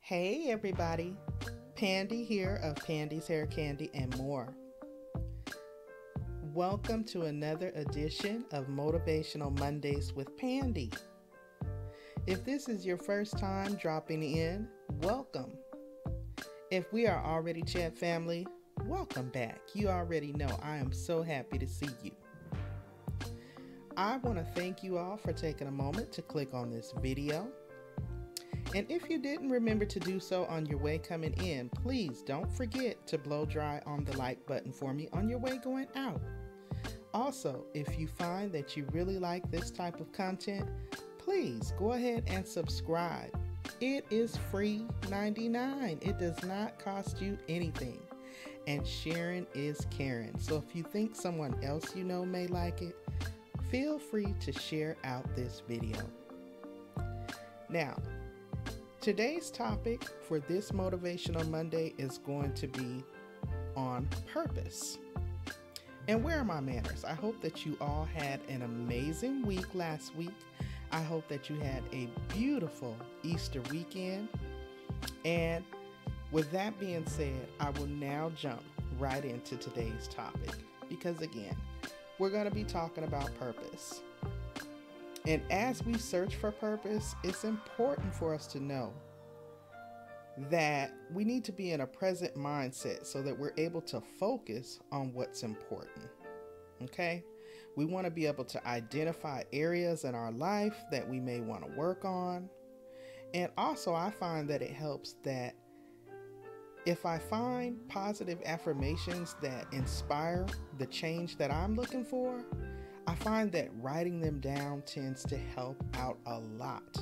Hey everybody, Pandi here of Pandi's Hair Candy and more. Welcome to another edition of Motivational Mondays with Pandi. If this is your first time dropping in, welcome. If we are already chat family, welcome back. You already know I am so happy to see you. I want to thank you all for taking a moment to click on this video. And if you didn't remember to do so on your way coming in, please don't forget to blow dry on the like button for me on your way going out. Also, if you find that you really like this type of content, please go ahead and subscribe. It is free 99. It does not cost you anything. And sharing is caring. So if you think someone else you know may like it, feel free to share out this video. Now, today's topic for this Motivational Monday is going to be on purpose. And where are my manners? I hope that you all had an amazing week last week. I hope that you had a beautiful Easter weekend. And with that being said, I will now jump right into today's topic because again, we're going to be talking about purpose. And as we search for purpose, it's important for us to know that we need to be in a present mindset so that we're able to focus on what's important. Okay? We want to be able to identify areas in our life that we may want to work on. And also, I find that it helps that if I find positive affirmations that inspire the change that I'm looking for, I find that writing them down tends to help out a lot.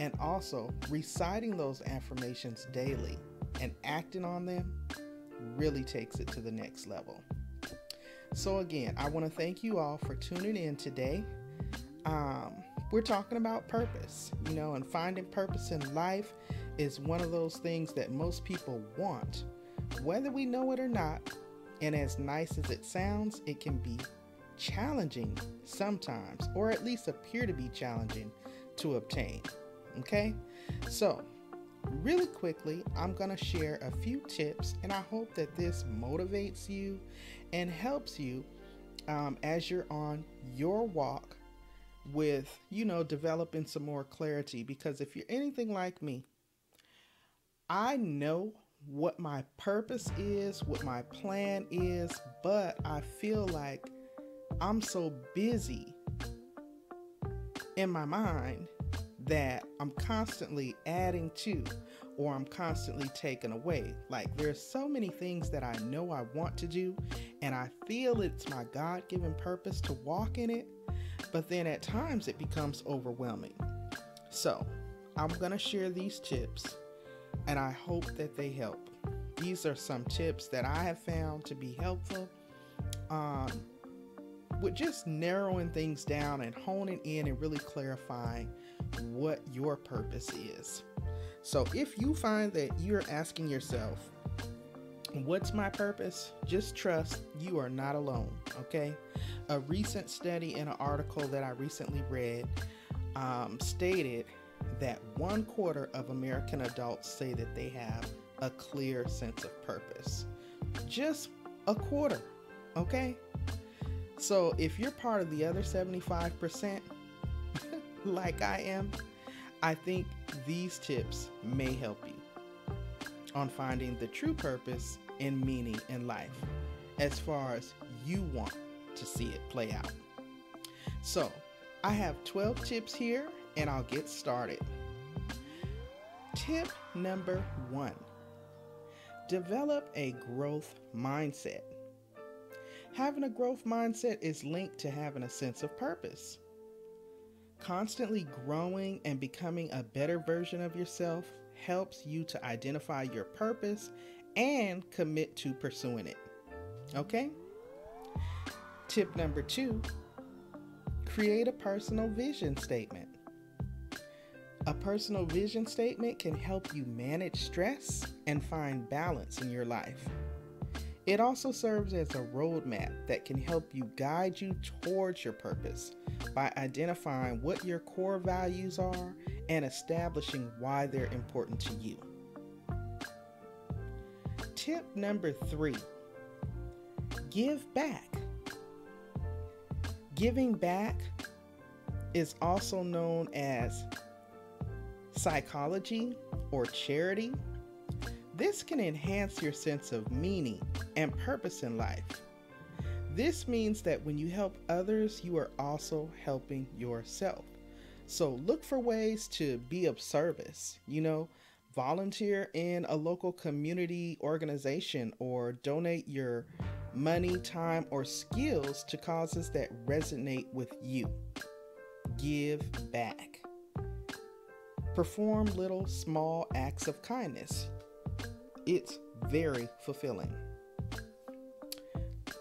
And also, reciting those affirmations daily and acting on them really takes it to the next level. So again, I want to thank you all for tuning in today. We're talking about purpose, and finding purpose in life is one of those things that most people want, whether we know it or not. And as nice as it sounds, it can be challenging sometimes, or at least appear to be challenging to obtain. Okay, so really quickly, I'm going to share a few tips, and I hope that this motivates you and helps you as you're on your walk with, developing some more clarity. Because if you're anything like me, I know what my purpose is, what my plan is, but I feel like I'm so busy in my mind that I'm constantly adding to, or I'm constantly taking away. Like there's so many things that I know I want to do, and I feel it's my God-given purpose to walk in it, but then at times it becomes overwhelming. So I'm going to share these tips, and I hope that they help. These are some tips that I have found to be helpful with just narrowing things down and honing in and really clarifying what your purpose is. So if you find that you're asking yourself, what's my purpose? Just trust you are not alone, okay? A recent study in an article that I recently read stated that 1/4 of American adults say that they have a clear sense of purpose. Just 1/4, okay? So if you're part of the other 75%, like I am, I think these tips may help you on finding the true purpose and meaning in life as far as you want to see it play out. So I have 12 tips here, and I'll get started. Tip number 1, develop a growth mindset. Having a growth mindset is linked to having a sense of purpose. Constantly growing and becoming a better version of yourself helps you to identify your purpose and commit to pursuing it. Okay? Tip number 2, create a personal vision statement. A personal vision statement can help you manage stress and find balance in your life. It also serves as a roadmap that can help you guide you towards your purpose by identifying what your core values are and establishing why they're important to you. Tip number 3, give back. Giving back is also known as psychology or charity. This can enhance your sense of meaning and purpose in life. This means that when you help others, you are also helping yourself. So look for ways to be of service. Volunteer in a local community organization or donate your money, time, or skills to causes that resonate with you. Give back. Perform little small acts of kindness. It's very fulfilling.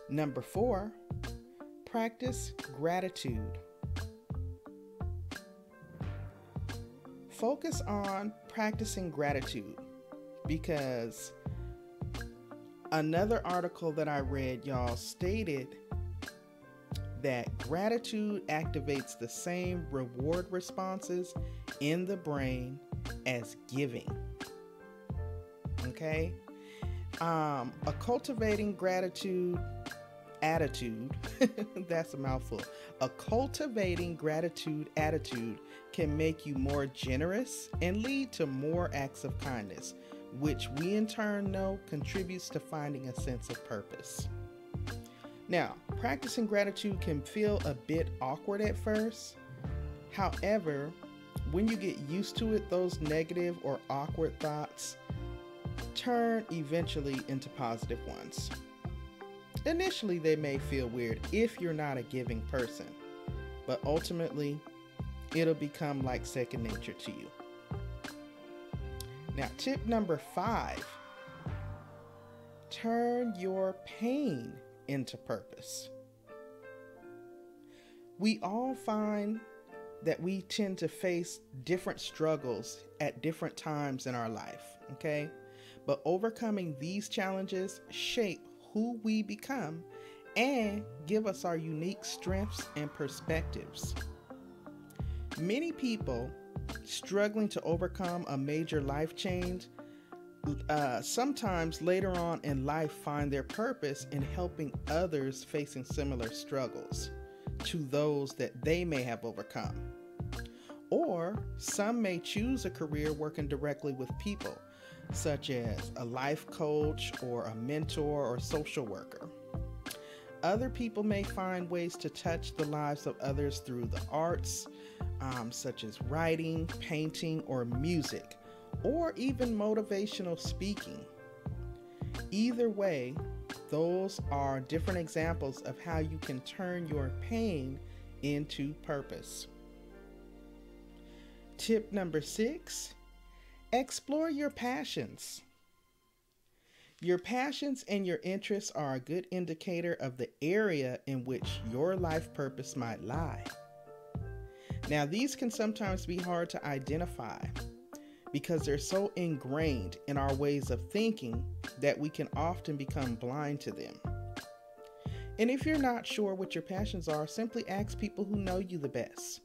Number 4, practice gratitude. Focus on practicing gratitude because another article that I read, y'all, stated that gratitude activates the same reward responses in the brain as giving. Okay? A cultivating gratitude attitude, that's a mouthful. A cultivating gratitude attitude can make you more generous and lead to more acts of kindness, which we in turn know contributes to finding a sense of purpose. Now, practicing gratitude can feel a bit awkward at first. However, when you get used to it, those negative or awkward thoughts turn eventually into positive ones. Initially, they may feel weird if you're not a giving person, but ultimately, it'll become like second nature to you. Now, tip number 5, turn your pain into purpose. We all find that we tend to face different struggles at different times in our life, okay? But overcoming these challenges shape who we become and give us our unique strengths and perspectives. Many people struggling to overcome a major life change sometimes later on in life find their purpose in helping others facing similar struggles to those that they may have overcome. Or some may choose a career working directly with people, such as a life coach or a mentor or social worker. Other people may find ways to touch the lives of others through the arts, such as writing, painting, or music, or even motivational speaking. Either way, those are different examples of how you can turn your pain into purpose. Tip number 6, explore your passions. Your passions and your interests are a good indicator of the area in which your life purpose might lie. Now, these can sometimes be hard to identify because they're so ingrained in our ways of thinking that we can often become blind to them. And if you're not sure what your passions are, simply ask people who know you the best.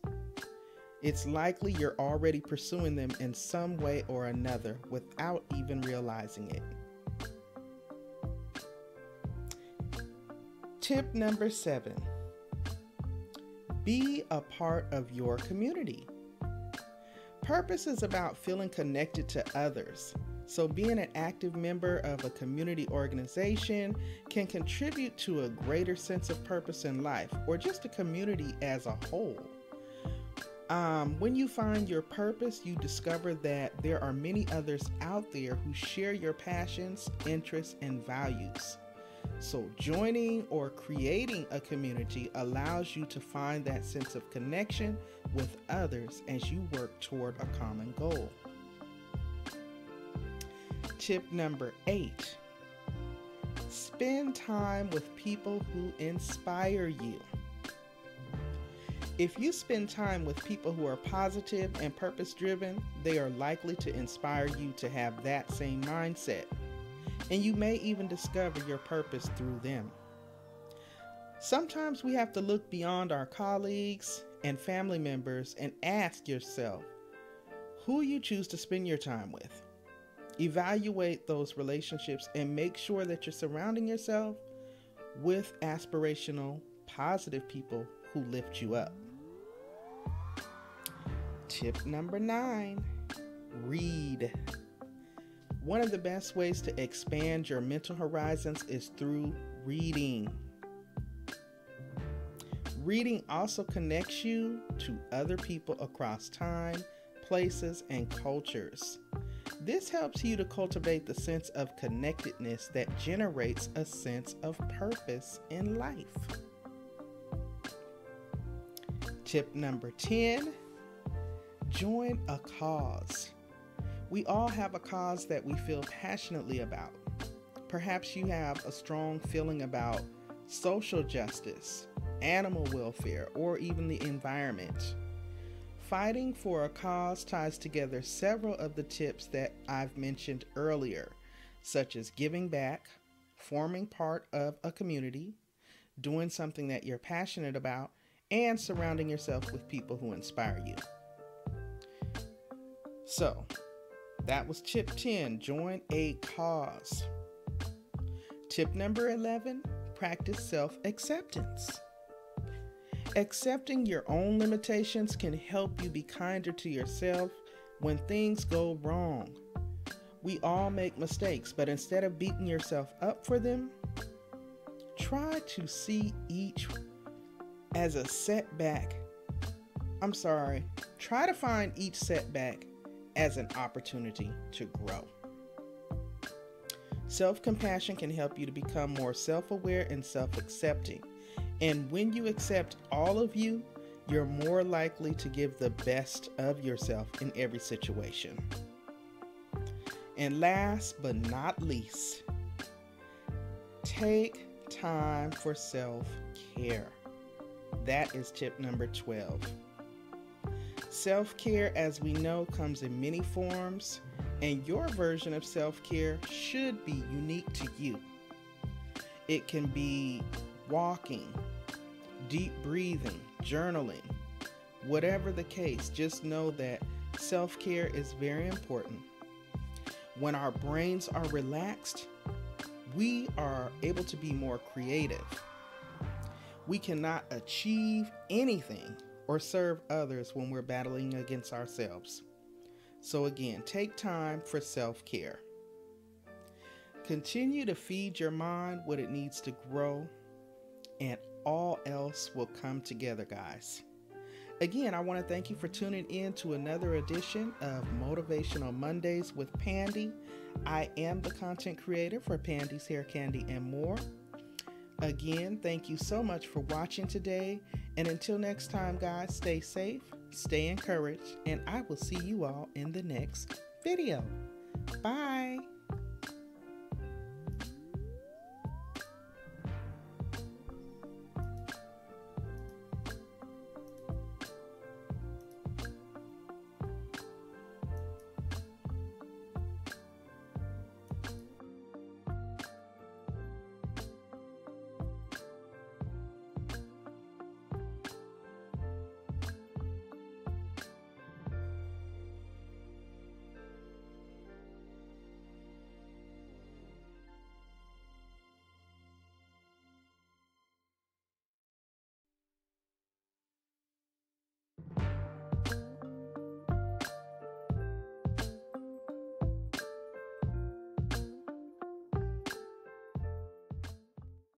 It's likely you're already pursuing them in some way or another without even realizing it. Tip number 7, be a part of your community. Purpose is about feeling connected to others. So being an active member of a community organization can contribute to a greater sense of purpose in life, or just a community as a whole. When you find your purpose, you discover that there are many others out there who share your passions, interests, and values. So joining or creating a community allows you to find that sense of connection with others as you work toward a common goal. Tip number 8, spend time with people who inspire you. If you spend time with people who are positive and purpose-driven, they are likely to inspire you to have that same mindset. And you may even discover your purpose through them. Sometimes we have to look beyond our colleagues and family members and ask yourself who you choose to spend your time with. Evaluate those relationships and make sure that you're surrounding yourself with aspirational, positive people who lift you up. Tip number 9, read. One of the best ways to expand your mental horizons is through reading. Reading also connects you to other people across time, places, and cultures. This helps you to cultivate the sense of connectedness that generates a sense of purpose in life. Tip number 10, join a cause. We all have a cause that we feel passionately about. Perhaps you have a strong feeling about social justice, animal welfare, or even the environment. Fighting for a cause ties together several of the tips that I've mentioned earlier, such as giving back, forming part of a community, doing something that you're passionate about, and surrounding yourself with people who inspire you. So, that was tip 10, join a cause. Tip number 11, practice self-acceptance. Accepting your own limitations can help you be kinder to yourself when things go wrong. We all make mistakes, but instead of beating yourself up for them, try to see each as a setback. Try to find each setback as an opportunity to grow. Self-compassion can help you to become more self-aware and self-accepting. And when you accept all of you, you're more likely to give the best of yourself in every situation. And last but not least, take time for self-care. That is tip number 12. Self-care, as we know, comes in many forms, and your version of self-care should be unique to you. It can be walking, deep breathing, journaling. Whatever the case, just know that self-care is very important. When our brains are relaxed, we are able to be more creative. We cannot achieve anything or serve others when we're battling against ourselves. So again, take time for self-care. Continue to feed your mind what it needs to grow, and all else will come together, guys. Again, I want to thank you for tuning in to another edition of Motivational Mondays with Pandi. I am the content creator for Pandi's Hair Candy and More. Again, thank you so much for watching today. And until next time, guys, stay safe, stay encouraged, and I will see you all in the next video. Bye.